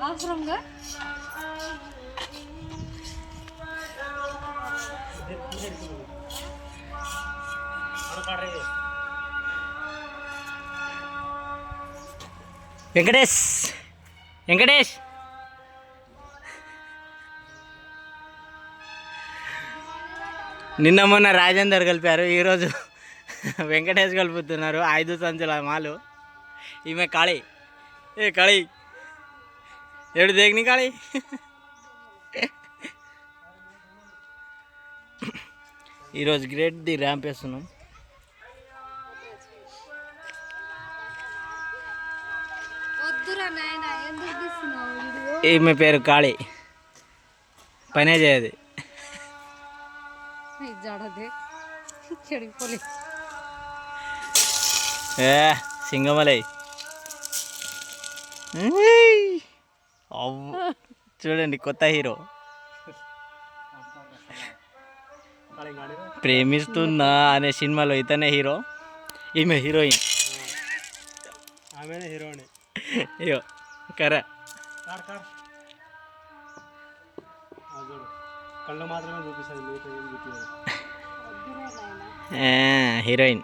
అవసరంగా వెంకటేష్ వెంకటేష్ నిన్న మొన్న రాజేందర్ కలిపారు, ఈరోజు వెంకటేష్ కలుపుతున్నారు. 5 సంచుల మాలు. ఈమె కాళీ. ఏ కాళీ ఏడు దేగిని కాళీ. ఈరోజు గ్రేట్ ది ర్యాంప్ వేస్తున్నాం. ఈమె పేరు కాళీ, పనే చేయదు. ఏ సింగమలై చూడండి, కొత్త హీరో. ప్రేమిస్తున్నా అనే సినిమాలో ఇతనే హీరో, ఈమె హీరోయిన్. ఆమెనే హీరోయిన్. అయ్యో కరా కళ్ళు మాత్రమే చూపిస్తుంది, మిగతా ఏం చూపించదు. హీరోయిన్.